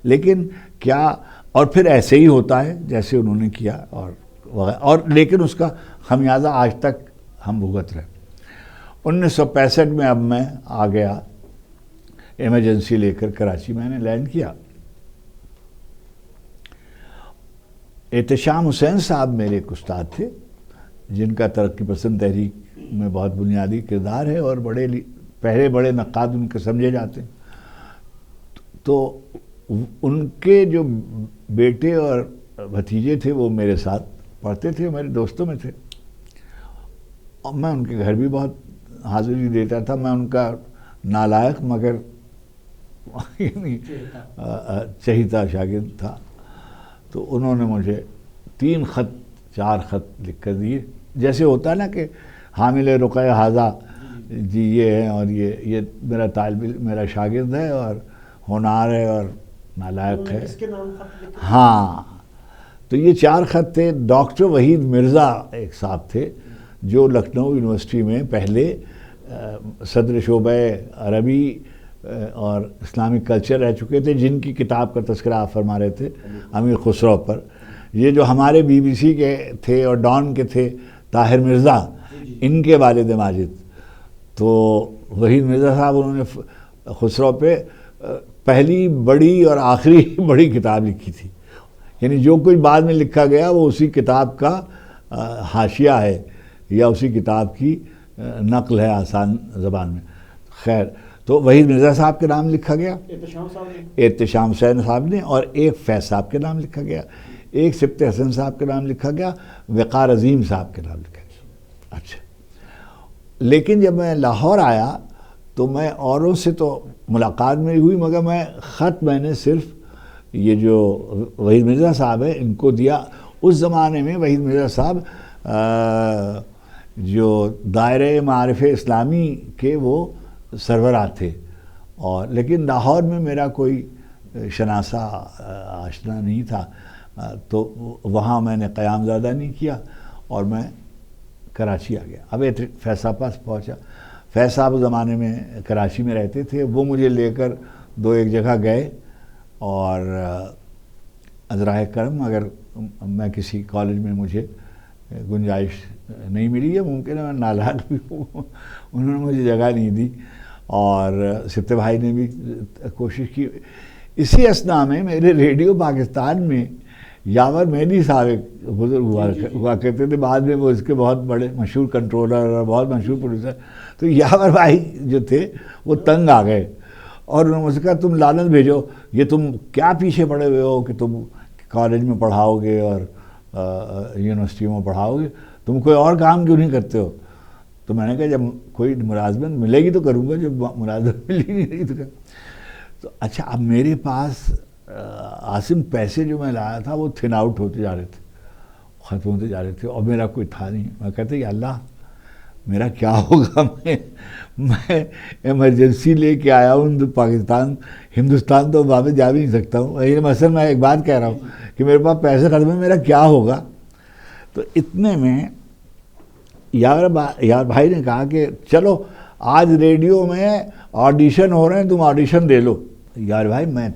لیکن کیا، اور پھر ایسے ہی ہوتا ہے جیسے انہوں نے کیا اور لیکن اس کا خمیازہ آج تک ہم بھگت رہے. 1965 میں اب میں آ گیا ایمرجنسی لے کر کراچی. میں نے لینڈ کیا. احتشام حسین صاحب میرے ایک استاد تھے جن کا ترقی پسند تحریک میں بہت بنیادی کردار ہے اور پہلے بڑے نقاد ان کے سمجھے جاتے ہیں. تو ان کے جو بیٹے اور بھتیجے تھے وہ میرے ساتھ پڑھتے تھے، میرے دوستوں میں تھے، اور میں ان کے گھر بھی بہت حاضری دیتا تھا. میں ان کا نالائق مگر چہیتا شاگرد تھا. تو انہوں نے مجھے 3 خط 4 خط لکھ کر دیے. جیسے ہوتا ہے نا کہ حامل رقیہ حاضہ جی یہ ہے، اور یہ میرا طالب علم، میرا شاگرد ہے اور ہونہار ہے اور نالائق ہے. ہاں، تو یہ 4 خط تھے. ڈاکٹر وحید مرزا ایک صاحب تھے جو لکھنؤ یونیورسٹی میں پہلے صدر شعبہ عربی اور اسلامک کلچر رہ چکے تھے، جن کی کتاب کا تذکرہ آپ فرما رہے تھے امیر خسرو پر. یہ جو ہمارے BBC کے تھے اور ڈان کے تھے طاہر مرزا، ان کے والد ماجد، تو وحید مرزا صاحب انہوں نے خسرو پہ پہلی بڑی اور آخری بڑی کتاب لکھی تھی. یعنی جو کچھ بعد میں لکھا گیا وہ اسی کتاب کا حاشیہ ہے یا اسی کتاب کی نقل ہے آسان زبان میں. خیر، تو وحید مرزا صاحب کے نام لکھا گیا، احتشام حسین صاحب نے، اور ایک فیض صاحب کے نام لکھا گیا، ایک سبت حسن صاحب کے نام لکھا گیا، وقار عظیم صاحب کے نام لکھا گیا. اچھا، لیکن جب میں لاہور آیا تو میں اوروں سے تو ملاقات میری ہوئی، مگر میں نے صرف یہ جو وحید مرزا صاحب ہے ان کو دیا. اس زمانے میں وحید مرزا صاحب جو دائرہ معارف اسلامی کے وہ سربراہ تھے، اور لیکن لاہور میں میرا کوئی شناسہ آشنا نہیں تھا، تو وہاں میں نے قیام زیادہ نہیں کیا اور میں کراچی آ گیا. اب فیض صاحب پاس پہنچا. فیض صاحب اس زمانے میں کراچی میں رہتے تھے، وہ مجھے لے کر ایک جگہ گئے، اور عذرائے کرم اگر میں کسی کالج میں مجھے گنجائش نہیں ملی ہے، ممکن ہے میں نالاق بھی ہوں، انہوں نے مجھے جگہ نہیں دی، اور سبتے بھائی نے بھی کوشش کی. اسی اثناء میں میرے ریڈیو پاکستان میں یاور مہدی صاحب بزرگ ہوا کرتے تھے، بعد میں وہ اس کے بہت بڑے مشہور کنٹرولر اور بہت مشہور پروڈیوسر. تو یاور بھائی جو تھے وہ تنگ آ گئے، اور انہوں نے مجھ سے کہا تم لعنت بھیجو، یہ تم کیا پیچھے پڑے ہوئے ہو کہ تم کالج میں پڑھاؤ گے اور یونیورسٹیوں میں پڑھاؤ گے، تم کوئی اور کام کیوں نہیں کرتے ہو؟ تو میں نے کہا جب کوئی ملازمت ملے گی تو کروں گا، جب ملازمت ملی نہیں رہی تو اچھا. اب میرے پاس عاصم پیسے جو میں لایا تھا وہ تھن آؤٹ ہوتے جا رہے تھے، ختم ہوتے جا رہے تھے، اور میرا کوئی تھا نہیں. میں کہتے کہ اللہ میرا کیا ہوگا، میں ایمرجنسی لے کے آیا ہوں پاکستان، ہندوستان تو واپس جا بھی نہیں سکتا ہوں. مثلا میں ایک بات کہہ رہا ہوں کہ میرے پاس پیسے ختم ہیں، میرا کیا ہوگا. تو اتنے میں یار بھائی نے کہا کہ چلو آج ریڈیو میں آڈیشن ہو رہے ہیں، تم آڈیشن دے لو. یار بھائی میں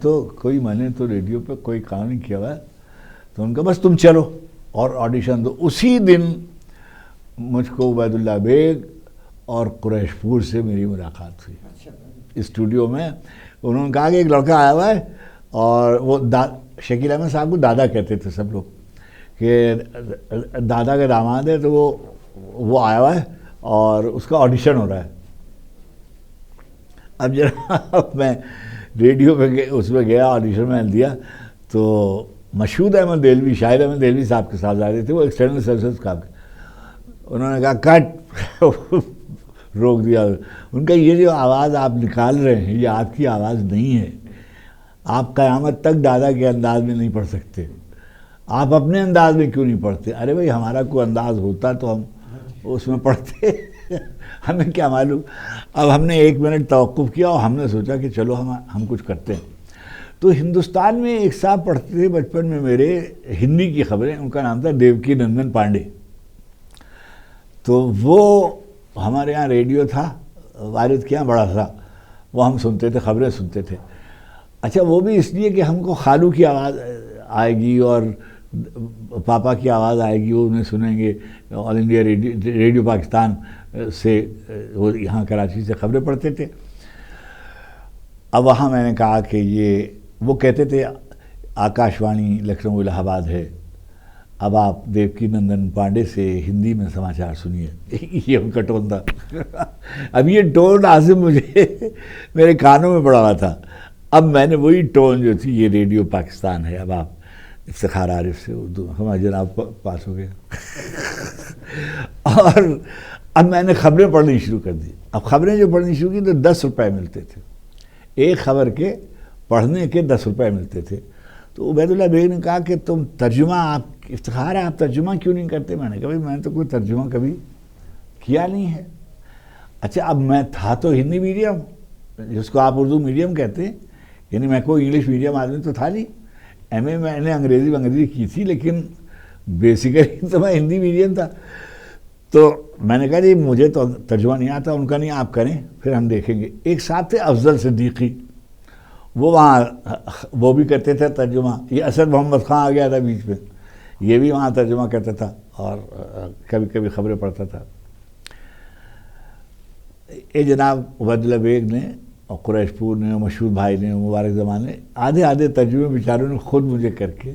نے تو ریڈیو پہ کوئی کام نہیں کیا ہوا ہے. تو ان کا بس تم چلو اور آڈیشن دو. اسی دن مجھ کو عبید اللہ بیگ اور قریش پور سے میری ملاقات ہوئی اسٹوڈیو میں. انہوں نے کہا کہ ایک لڑکا آیا ہوا ہے، اور وہ شکیل احمد صاحب کو دادا کہتے تھے سب لوگ، کہ دادا کا داماد ہے، تو وہ آیا ہوا ہے اور اس کا آڈیشن ہو رہا ہے. اب جناب میں ریڈیو پہ اس میں گیا، آڈیشن میں دیا، تو مشہود احمد دہلوی، شاہد احمد دہلوی صاحب کے ساتھ آئے تھے، وہ ایکسٹرنل سروسز کا. انہوں نے کہا کٹ، روک دیا. ان کا یہ جو آواز آپ نکال رہے ہیں یہ آپ کی آواز نہیں ہے، آپ قیامت تک دادا کے انداز میں نہیں پڑھ سکتے، آپ اپنے انداز میں کیوں نہیں پڑھتے؟ ارے بھائی ہمارا کوئی انداز ہوتا تو ہم اس میں پڑھتے، ہمیں کیا معلوم. اب ہم نے 1 منٹ توقف کیا اور ہم نے سوچا کہ چلو ہم کچھ کرتے ہیں. تو ہندوستان میں ایک صاحب پڑھتے تھے بچپن میں میرے ہندی کی خبریں، ان کا نام تھا دیوکی نندن پانڈے. تو وہ ہمارے یہاں ریڈیو تھا والد کے یہاں بڑا تھا، وہ ہم سنتے تھے، خبریں سنتے تھے. اچھا وہ بھی اس لیے کہ ہم کو خالو کی آواز آئے گی اور پاپا کی آواز آئے گی، وہ انہیں سنیں گے. آل انڈیا ریڈیو پاکستان سے وہ یہاں کراچی سے خبریں پڑھتے تھے. اب وہاں میں نے کہا کہ وہ کہتے تھے آکاشوانی لکھنؤ الہ آباد ہے، اب آپ دیوکی نندن پانڈے سے ہندی میں سماچار سنیے. یہ ان کا ٹون تھا. اب یہ ٹون عاصم مجھے میرے کانوں میں پڑا ہوا تھا. اب میں نے وہی ٹون جو تھی، یہ ریڈیو پاکستان ہے، اب آپ افتخار عارف سے اردو ہمارے جناب پاس ہو گیا. اور اب میں نے خبریں پڑھنی شروع کر دی. اب خبریں جو پڑھنی شروع کی تو 10 روپے ملتے تھے، ایک خبر کے پڑھنے کے 10 روپے ملتے تھے. تو عبید اللہ بیگ نے کہا کہ تم ترجمہ، آپ افتخار ہے آپ ترجمہ کیوں نہیں کرتے؟ میں نے کہا بھائی میں نے تو کوئی ترجمہ کبھی کیا نہیں ہے. اچھا اب میں تھا تو ہندی میڈیم، جس کو آپ اردو میڈیم کہتے ہیں، یعنی میں کوئی انگلش میڈیم آدمی تو تھا نہیں. ایم اے میں نے انگریزی کی تھی، لیکن بیسیکلی تو میں ہندی میڈیم تھا. تو میں نے کہا جی مجھے تو ترجمہ نہیں آتا. ان کا نہیں آپ کریں پھر ہم دیکھیں گے. ایک ساتھ تھے افضل صدیقی, وہ وہاں وہ بھی کرتے تھے ترجمہ. یہ اسد محمد خان آ گیا تھا بیچ میں, یہ بھی وہاں ترجمہ کرتا تھا اور کبھی کبھی خبریں پڑھتا تھا. یہ جناب عبیداللہ بیگ نے اور قریش پور نے, مشہور بھائی نے, مبارک زمان نے آدھے ترجمے بیچاروں نے خود مجھے کر کے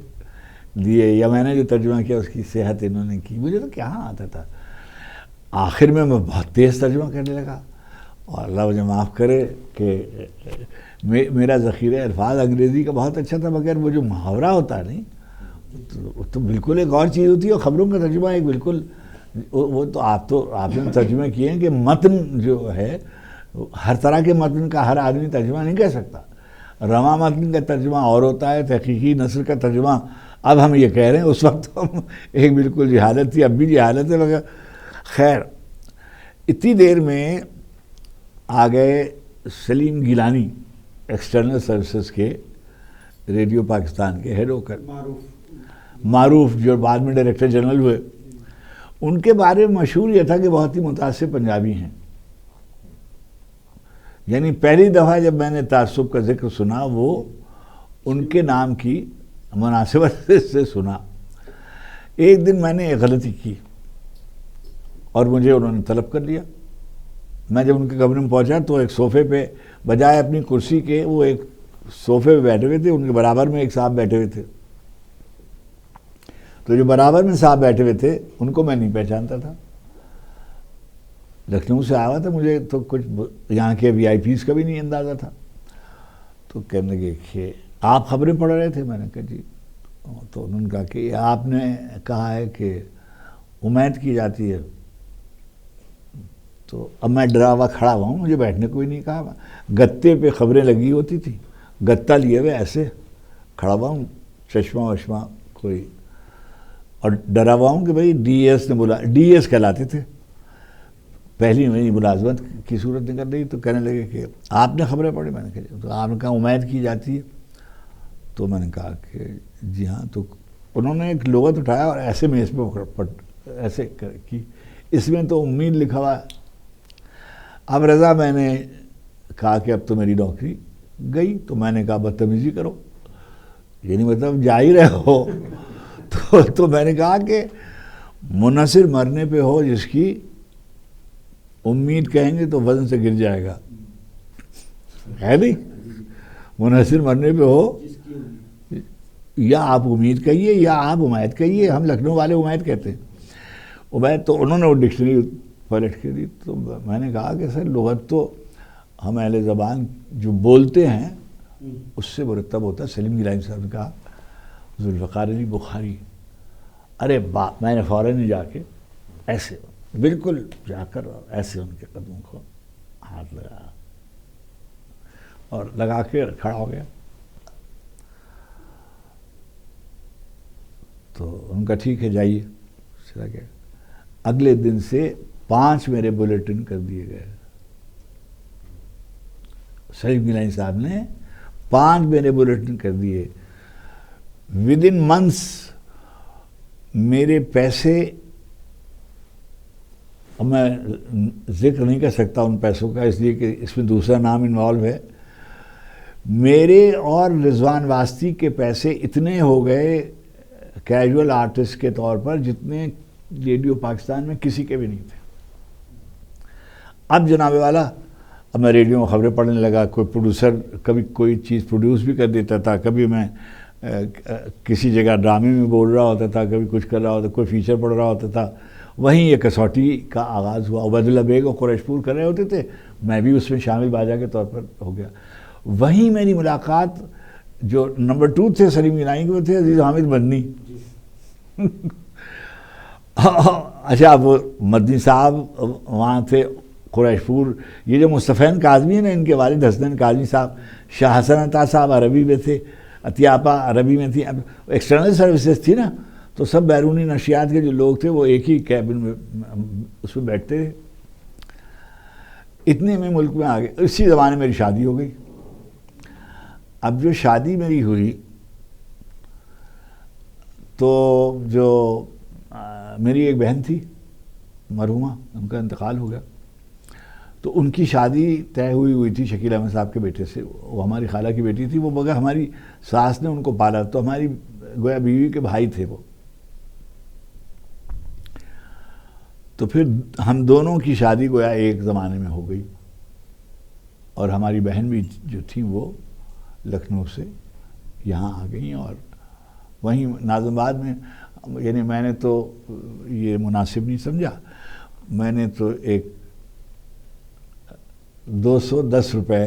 دیے, یا میں نے جو ترجمہ کیا اس کی صحت انہوں نے کی. مجھے تو کیا آتا تھا. آخر میں بہت تیز ترجمہ کرنے لگا, اور اللہ مجھے معاف کرے کہ میرا ذخیرہ الفاظ انگریزی کا بہت اچھا تھا, مگر وہ جو محاورہ ہوتا ہے نہیں تو بالکل ایک اور چیز ہوتی ہے. اور خبروں کا ترجمہ ایک بالکل وہ تو آپ نے ترجمہ کیے ہیں کہ متن جو ہے ہر طرح کے متن کا ہر آدمی ترجمہ نہیں کہہ سکتا. رواں متن کا ترجمہ اور ہوتا ہے, تحقیقی نثر کا ترجمہ اب ہم یہ کہہ رہے ہیں, اس وقت ہم ایک بالکل جہالت تھی, اب بھی جہالت ہے. مگر خیر اتنی دیر میں آ گئے سلیم گیلانی, ایکسٹرنل سروسز کے ریڈیو پاکستان کے ہیڈ ہو کر, معروف, جو بعد میں ڈائریکٹر جنرل ہوئے. ان کے بارے میں مشہور یہ تھا کہ بہت ہی متعصب پنجابی ہیں. یعنی پہلی دفعہ جب میں نے تعصب کا ذکر سنا وہ ان کے نام کی مناسبت سے سنا. ایک دن میں نے ایک غلطی کی اور مجھے انہوں نے طلب کر لیا. میں جب ان کے کمرے میں پہنچا تو ایک صوفے پہ بجائے اپنی کرسی کے وہ ایک صوفے پہ بیٹھے ہوئے تھے, ان کے برابر میں ایک صاحب بیٹھے ہوئے تھے. تو جو برابر میں صاحب بیٹھے ہوئے تھے ان کو میں نہیں پہچانتا تھا. لکھنؤ سے آیا تھا, مجھے تو کچھ یہاں کے وی آئی پیز کا بھی نہیں اندازہ تھا. تو کہنے لگے کہ آپ خبریں پڑھ رہے تھے. میں نے کہا جی. تو انہوں نے کہا کہ آپ نے کہا ہے کہ امید کی جاتی ہے. تو اب میں ڈرا ہوا کھڑا ہوا ہوں, مجھے بیٹھنے کو ہی نہیں کہا. گتے پہ خبریں لگی ہوتی تھی, گتہ لیے ہوئے ایسے کھڑا ہوا ہوں, چشمہ وشمہ کوئی, اور ڈرا ہوا ہوں کہ بھائی ڈی ایس نے بولا, ڈی ایس کہلاتے تھے, پہلی میری ملازمت کی صورت نکل رہی. تو کہنے لگے کہ آپ نے خبریں پڑھی. میں نے کہا تو آپ نے کہا امید کی جاتی ہے. تو میں نے کہا کہ جی ہاں. تو انہوں نے ایک لغت اٹھایا اور ایسے میں اس پہ ایسے کی, اس میں تو امید لکھا ہوا ہے. اب رضا میں نے کہا کہ اب تو میری نوکری گئی. تو میں نے کہا بدتمیزی کرو, یعنی مطلب جا ہی رہے ہو. تو میں نے کہا کہ منحصر مرنے پہ ہو جس کی امید کہیں گے تو وزن سے گر جائے گا, ہے نہیں. منحصر مرنے پہ ہو یا آپ امید کہیے یا آپ امید کہیے. ہم لکھنؤ والے امید کہتے ہیں, امید. تو انہوں نے وہ ڈکشنری پلٹ کے دی. تو میں نے کہا کہ سر لغت تو ہم اہل زبان جو بولتے ہیں اس سے مرتب ہوتا ہے. سلیم گیلانی صاحب نے کہا ذوالفقار علی بخاری. ارے باپ, میں نے فوراً جا کے ایسے بالکل جا کر ایسے ان کے قدموں کو ہاتھ لگایا اور لگا کے کھڑا ہو گیا. تو ان کا ٹھیک ہے جائیے, چلا گیا. اگلے دن سے 5 میرے بلیٹن کر دیے گئے. سلیم گیلانی صاحب نے 5 میرے بلیٹن کر دیے. ودن منتھس میرے پیسے, اب میں ذکر نہیں کر سکتا ان پیسوں کا اس لیے کہ اس میں دوسرا نام انوالو ہے. میرے اور رضوان واسطی کے پیسے اتنے ہو گئے کیجول آرٹسٹ کے طور پر جتنے ریڈیو پاکستان میں کسی کے بھی نہیں تھے. اب جناب والا, اب میں ریڈیو میں خبریں پڑھنے لگا. کوئی پروڈیوسر کبھی کوئی چیز پروڈیوس بھی کر دیتا تھا, کبھی میں کسی جگہ ڈرامے میں بول رہا ہوتا تھا, کبھی کچھ کر رہا ہوتا, کوئی فیچر پڑھ رہا ہوتا تھا. وہیں یہ کسوٹی کا آغاز ہوا. عبیداللہ بیگ اور قریش پور کر رہے ہوتے تھے, میں بھی اس میں شامل باجا کے طور پر ہو گیا. وہیں میری ملاقات جو نمبر 2 تھے سلیم گیلانی کے تھے عزیز حامد مدنی. اچھا, وہ مدنی صاحب وہاں تھے, قریش پور. یہ جو مصطفین کاظمی ہیں نا, ان کے والد حسنین کاظمی صاحب, شاہ حسن عطا صاحب عربی میں تھے, عطیہ عربی میں تھی. اب ایکسٹرنل سروسز تھی نا, تو سب بیرونی نشریات کے جو لوگ تھے وہ ایک ہی کیبن میں اس میں بیٹھتے تھے. اتنے میں ملک میں آ گئے. اسی زمانے میری شادی ہو گئی. اب جو شادی میری ہوئی تو جو میری ایک بہن تھی مرحومہ، ان کا انتقال ہو گیا، تو ان کی شادی طے ہوئی تھی شکیل احمد صاحب کے بیٹے سے، وہ ہماری خالہ کی بیٹی تھی، وہ مگر ہماری ساس نے ان کو پالا، تو ہماری گویا بیوی کے بھائی تھے وہ. تو پھر ہم دونوں کی شادی گویا ایک زمانے میں ہو گئی، اور ہماری بہن بھی جو تھی وہ لکھنؤ سے یہاں آ گئیں، اور وہیں ناظم آباد میں، یعنی میں نے تو یہ مناسب نہیں سمجھا، میں نے تو ایک 210 روپے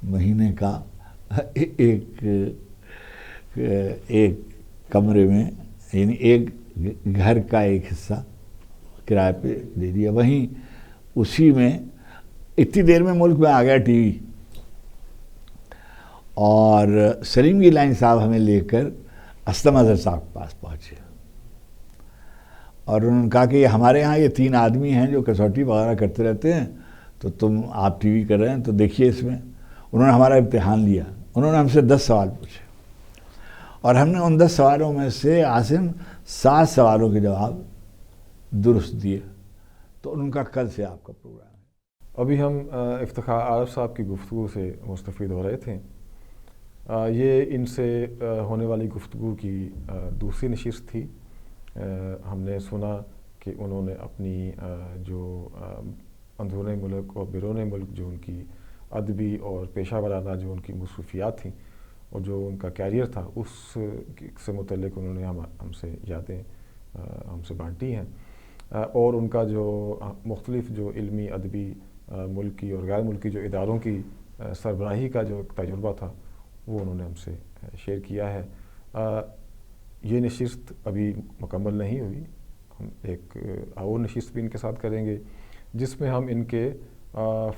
مہینے کا ایک کمرے میں، یعنی ایک گھر کا ایک حصہ کرائے پہ دے دیا. وہیں اسی میں اتنی دیر میں ملک میں آ گیا ٹی وی، اور سلیم گیلانی صاحب ہمیں لے کر اسلم اظہر صاحب کے پاس پہنچے، اور انہوں نے کہا کہ یہ ہمارے ہاں یہ 3 آدمی ہیں جو کسوٹی وغیرہ کرتے رہتے ہیں، تو آپ ٹی وی کر رہے ہیں تو دیکھیے اس میں. انہوں نے ہمارا امتحان لیا، انہوں نے ہم سے 10 سوال پوچھے، اور ہم نے ان 10 سوالوں میں سے عاصم 7 سوالوں کے جواب درست دیے. تو ان کا کل سے آپ کا پروگرام ہے. ابھی ہم افتخار عارف صاحب کی گفتگو سے مستفید ہو رہے تھے. یہ ان سے ہونے والی گفتگو کی دوسری نشست تھی. ہم نے سنا کہ انہوں نے اپنی جو اندرون ملک اور بیرون ملک جو ان کی ادبی اور پیشہ ورانہ جو ان کی مصروفیات تھیں اور جو ان کا کیریئر تھا، اس سے متعلق انہوں نے ہم سے یادیں ہم سے بانٹی ہیں، اور ان کا جو مختلف جو علمی ادبی ملکی اور غیر ملکی جو اداروں کی سربراہی کا جو تجربہ تھا وہ انہوں نے ہم سے شیئر کیا ہے. یہ نشست ابھی مکمل نہیں ہوئی، ہم ایک اور نشست بھی ان کے ساتھ کریں گے جس میں ہم ان کے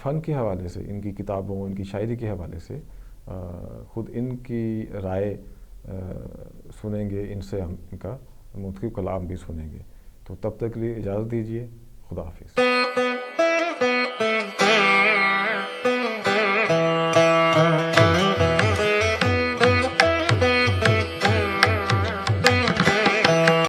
فن کے حوالے سے، ان کی کتابوں، ان کی شاعری کے حوالے سے خود ان کی رائے سنیں گے، ان سے ہم ان کا منتخب کلام بھی سنیں گے. تو تب تک کے لیے اجازت دیجیے. خدا حافظ.